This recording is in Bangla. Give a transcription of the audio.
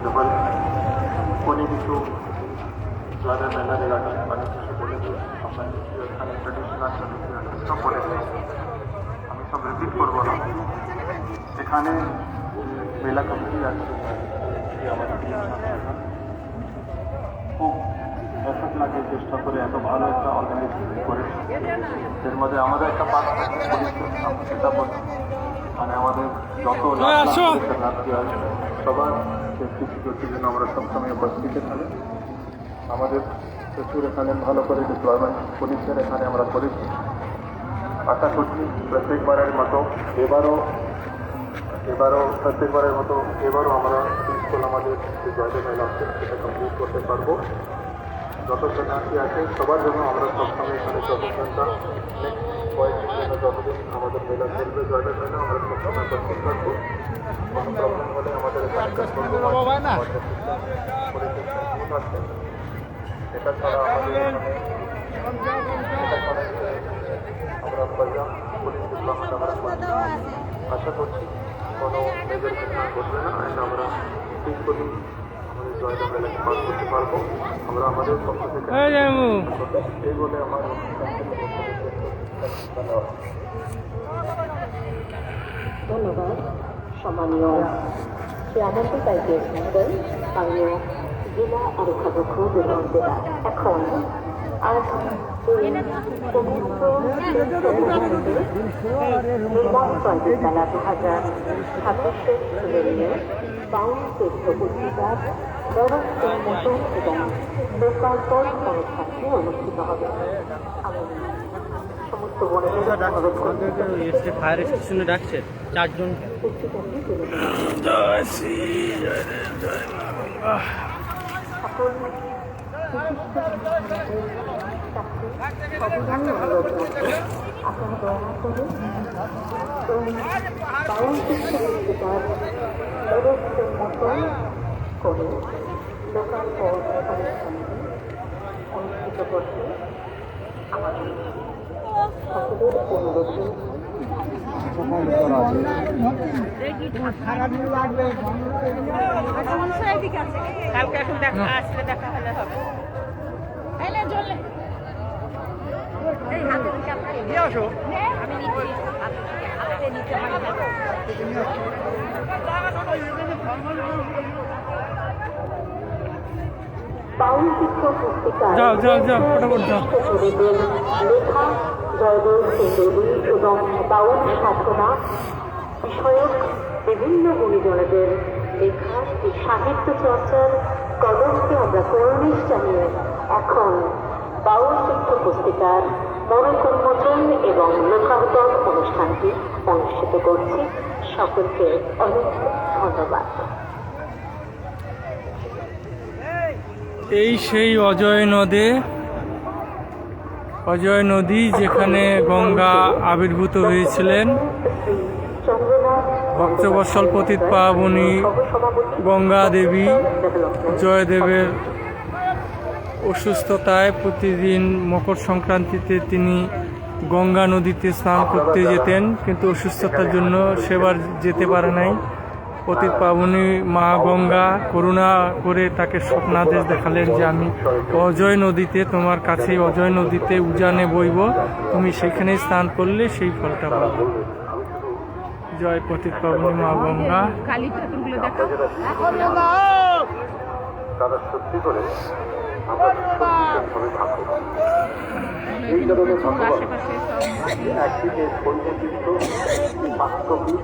কেবল কোনে কিছু জয়দেব মেলার এলাকায় অনেক কিছু বলে দিই আপনার কিছু এখানে ট্রেডিশনাল সব বলে দিই, আমি সব রিপিট করবো না। এখানে মেলা কমিটি আছে আমাদের খুব এফর্ট লাগে চেষ্টা করে এত ভালো একটা অর্গানাইজ করেছে। এর মধ্যে আমাদের একটা পার্ট সেটা বলছি, মানে আমাদের যত নাট্য আছে সবার সেফটি সিকিউরিটির জন্য আমরা সবসময় উপস্থিত এখানে। আমাদের প্রচুর এখানে ভালো করে ডিপ্লয়মেন্ট পুলিশের এখানে আমরা করেছি। আশা করছি প্রত্যেকবারের মতো এবারও প্রত্যেকবারের মতো এবারও আমরা স্কুল আমাদের যে জয়দেব মেলা আছে সেটা কমপ্লিট করতে পারবো। যত শরণার্থী আছে সবার জন্য আমরা সবসময় এখানে 24 ঘন্টা নেক্সট কয়েকদিন জন্য যতদিন আমাদের মেলা চলবে জয়দেব মেলা আমরা সবসময় উপস্থিত থাকবো। কোনো প্রবলেম হলে আমাদের এখানে আছে। এটা ছাড়া আমাদের আমরা পর্যাপ্ত পুলিশ ডিপ্লয়মেন্ট আমরা আশা করছি কোনো মেজর ঘটনা ঘটবে না। অ্যান্ড আমরা পিসফুলি আমাদের জয়দেব মেলাকে পাস করতে পারবো। আমরা আমাদের পক্ষ থেকে এই বলে আমার ধন্যবাদ। সম্মানীয় শ্রী আনন্দ পাইকের স্থানীয় জেলা আরক্ষাধ্যক্ষ দুর্গা। এখন আজ নির্মাণ পঞ্চায়েত মেলা 2026 তুলে নিয়ে বাউল তীর্থ পুস্তিকার ব্যবস্থা মোটর এবং লোকার্পণ অনুষ্ঠানটি অনুষ্ঠিত হবে। আমি সমস্ত ফায়ার স্টেশনে ডাকছে 4 জন। অনুষ্ঠিত করতে আমাদের সকলের অনুরোধ। কালকে এখন দেখা আসলে দেখা হলে হবে। আমি নিতে বাউল চিত্র পুস্তিকায় লেখা জয়দেব সেন্দেবী এবং বাউল সাধনা বিষয়ক বিভিন্ন গুণীজনদের লেখা এই সাহিত্য চর্চার কদমকে আমরা করুণিশ জানিয়ে এখন বাউল চিত্র পুস্তিকার মোড়ক উন্মোচন এবং লোকার্পণ অনুষ্ঠানটি অনুষ্ঠিত করছি। সকলকে অনেক ধন্যবাদ। এই সেই অজয় নদী যেখানে গঙ্গা আবির্ভূত হয়েছিলেন। ভক্তবৎসল পতিত পাবনী গঙ্গা দেবী জয়দেবের অসুস্থতায় প্রতিদিন মকর সংক্রান্তিতে তিনি গঙ্গা নদীতে স্নান করতে যেতেন, কিন্তু অসুস্থতার জন্য সেবার যেতে পারে নাই। পতিত পাবনী মা গঙ্গা করুণা করে তাকে স্বপ্নাদেশ দেখালেন যে আমি অজয় নদীতে, তোমার কাছেই অজয় নদীতে উজানে বইব, তুমি সেখানে স্নান করলে সেই ফলটা পাবে। জয় পতিত পাবনী মা গঙ্গা। তারা সত্যি করে আমরা ভীষণভাবে থাকবো। এই কারণে ধন্যবাদ। একদিকে পরিবর্তিত বাস্তবিক